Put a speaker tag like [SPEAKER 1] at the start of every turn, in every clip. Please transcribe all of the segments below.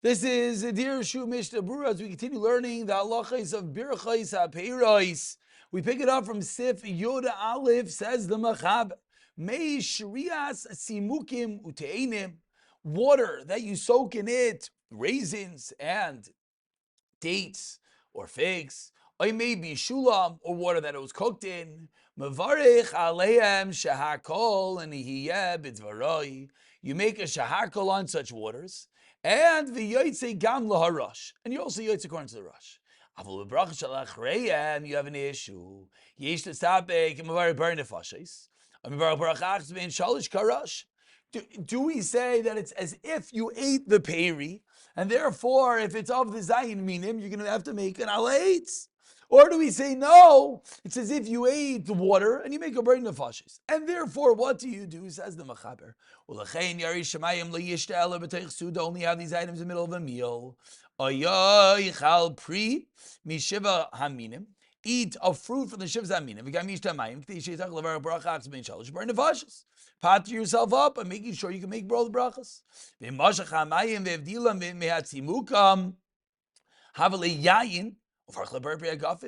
[SPEAKER 1] This is Dirshu Mishnah Berurah as we continue learning the halachos of birchos hapeiros. We pick it up from Sif Yoda Aleph, says the Machab. Mei shrias simukim uteinim, water that you soak in it, raisins and dates or figs. Or maybe shulam, or water that it was cooked in. Mavarich aleim shahakol and hiyeh b'dvaroi. You make a shahakol on such waters. And the yoytze gam laharash, and you also yoytze according to the rush. Avol bebracha shalachreyem, you have an issue. Yesh l'sabek mavar bar nefashes. Mavar barachach bein shalish karash. Do we say that it's as if you ate the peri, and therefore, if it's of the zayin minim, you're going to have to make an alaitz? Or do we say no? It's as if you ate the water and you make a brain nefashis, and therefore, what do you do? Says the Mechaber. Only have these items in the middle of a meal. Pri mishiva haminim. Eat a fruit from the shivs haminim. Pat yourself up and making sure you can make both brachas.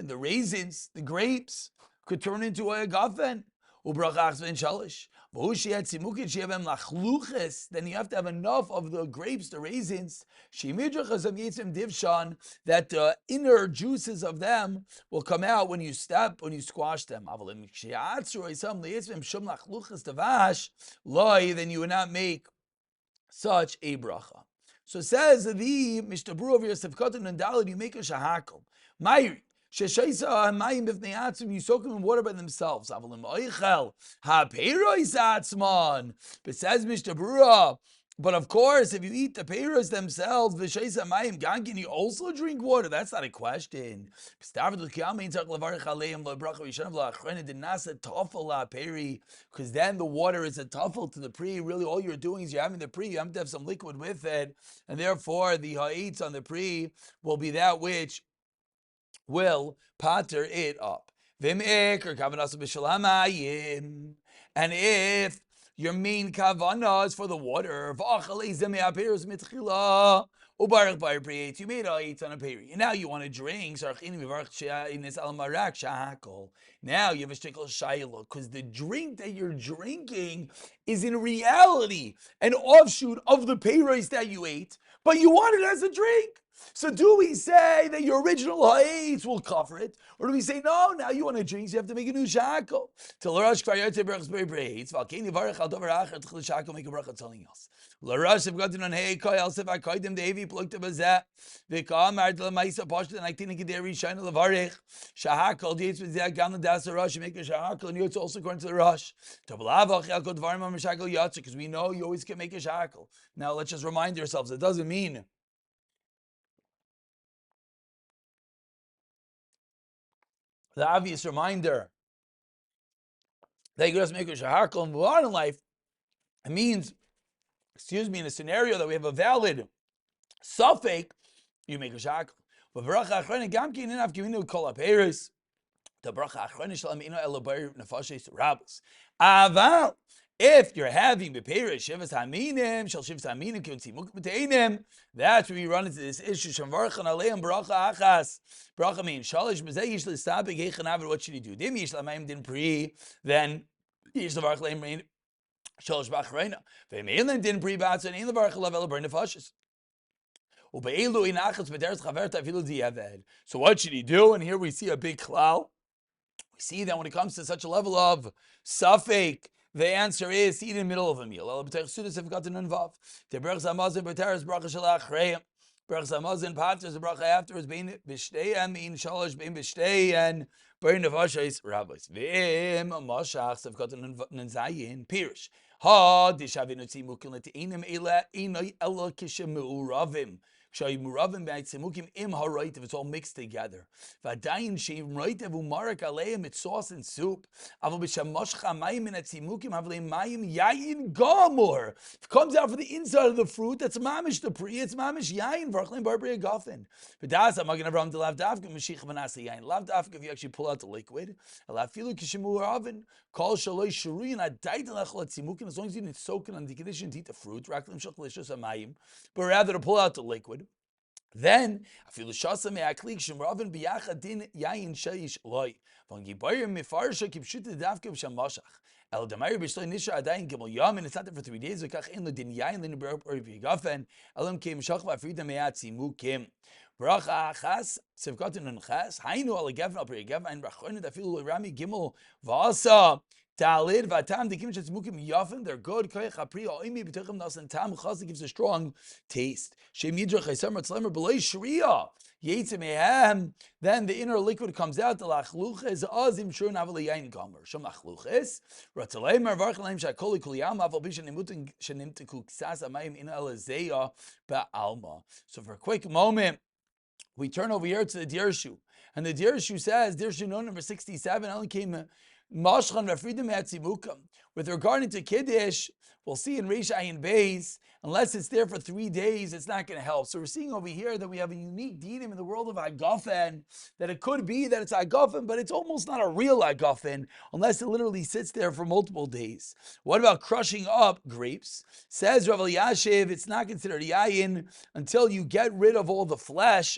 [SPEAKER 1] The raisins, the grapes, could turn into a Hagafen. Then you have to have enough of the grapes, the raisins, that the inner juices of them will come out when you squash them. Then you would not make such a bracha. So it says the Mishnah Berurah over here, Sefkatan and Daled, you make a shahakal. Mayri. You soak them in water by themselves. But says Mishnah Berurah, but of course, if you eat the peiros themselves, you also drink water. That's not a question. Because then the water is a tuffle to the pri. Really, all you're doing is you're having the pri. You have to have some liquid with it, and therefore the ha'itz on the pri will be that which will pater it up. And if your main kavana is for the water, you made a eat on a peri, and now you want to drink. Now you have a shtickle shayla, because the drink that you're drinking is in reality an offshoot of the peris that you ate, but you want it as a drink. So do we say that your original ha'etz will cover it? Or do we say, no, now you want to drink, so you have to make a new shackle? Till Larash Kvaryote Berach's Braids, Valkani Varach Al Dover Acher, Tchil Shackle, make a bracha telling us. Larash, if gotten on Hey, Koy, Elsef, Akoidim, Devi, Plukta Bazet, Vika, Mardla, Maisa, Poshta, and I think Deri, Shine, Lavarich, Shahakal, Dietz, Vizak, Gam, Das, Rush, make a shackle, and you also according to the Rush. Tabalavach, Yalko, Dvarma, Mashakal, Yatsa, because we know you always can make a shackle. Now let's just remind ourselves, it doesn't mean the obvious reminder that you just make a shahakal and move on in life. It means, in a scenario that we have a valid suffix, you make a shahakal. But bracha achrona gamkin enough giving kol aperis. The bracha achrona shalom ino elobar nefashes rabbis. Aval. If you're having bepeirish shivas haminim, shall shivas haminim kivtzimuk b'teinim, that's where you run into this issue. Shamvarchan aleim bracha achas. Bracha means shalish b'zeh yish l'stabik heichan avid. What should he do? Dim yish l'mayim din pri. Then yish l'varch leim rein shalish b'achreina. V'meilim din pri b'atz and ein l'varch level burn nefashes. Ube'ilu inachas b'deres chaver tafilu di'aved. So what should he do? And here we see a big klal. We see that when it comes to such a level of suffix, the answer is to eat in the middle of a meal. The Berach Zamazin B'teres bracha shalach Berach Zamazin Pater the bracha afterwards bein b'shtei and in shalosh bein b'shtei and bein nefashos rabbis. V'im mashach sevkatan nenzayin pirish. Ha dishavinu tzimukin l'teinim ela inay ela kishemu ravim. If it's all mixed together. It's sauce and soup. If it comes out from the inside of the fruit, that's mamish the pri, it's mamish yayin, varchlein barbari Hagafen. If you actually pull out the liquid, as long as you didn't soak it on the condition to eat the fruit, but rather to pull out the liquid. Then, afilu shasa me'aklik shemravin biyachad din yayin sheish loy. Von gibayim mefarsha kipshut davke b'shamashach. El damayir b'shloi nisha adayin gimel yom, and it's not there for 3 days. V'kach in lo din yayin linu b'rop or Hagafen. Elam kim shach v'afrida me'atzi mukim. Bracha achas sevkatin unchas. Hainu al Hagafen al Hagafen. Brachoinu dafilu rami gimel v'asa. Dalid vatam dikim shetzmukim yafim. They're good. Koyach apri oimi b'tochem nasan tam chas gives a strong taste. Shem yidrach ha'semer tzlemer b'loi shriya. Yetzim mehem. Then the inner liquid comes out. The lachluches azim shur navel yain gomer. Shem lachluches. Ratzalemer varchalaim shakoli kuliyam aval bishan imutin shenimtiku ksas amayim in elazeya ba'alma. So for a quick moment, we turn over here to the Dirshu. And the Dirshu says, Dirshu note number 67, only came with regarding to Kiddush, we'll see in Reish Ayin Beis, unless it's there for 3 days, it's not going to help. So we're seeing over here that we have a unique dinim in the world of Hagafen, that it could be that it's Hagafen, but it's almost not a real Hagafen, unless it literally sits there for multiple days. What about crushing up grapes? Says Rav Elyashiv, it's not considered Yayin until you get rid of all the flesh.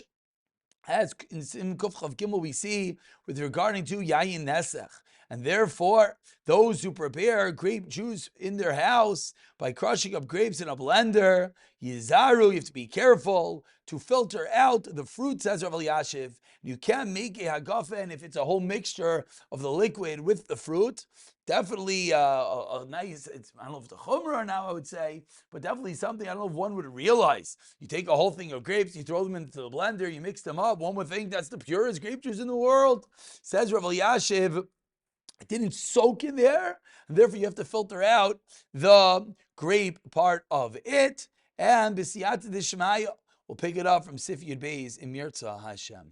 [SPEAKER 1] As in Kuf Chav Gimel we see with regarding to Yayin Nesech. And therefore, those who prepare grape juice in their house by crushing up grapes in a blender, Yizaru, you have to be careful to filter out the fruit, says Rav Elyashiv. You can't make a Hagafen if it's a whole mixture of the liquid with the fruit. Definitely a nice, I don't know if it's a chumrah now, I would say, but definitely something I don't know if one would realize. You take a whole thing of grapes, you throw them into the blender, you mix them up. One would think that's the purest grape juice in the world. Says Rav Elyashiv, it didn't soak in there, and therefore you have to filter out the grape part of it. And B'siyata D'Shemaya, we'll pick it up from Sif Yud Beis in Mirza Hashem.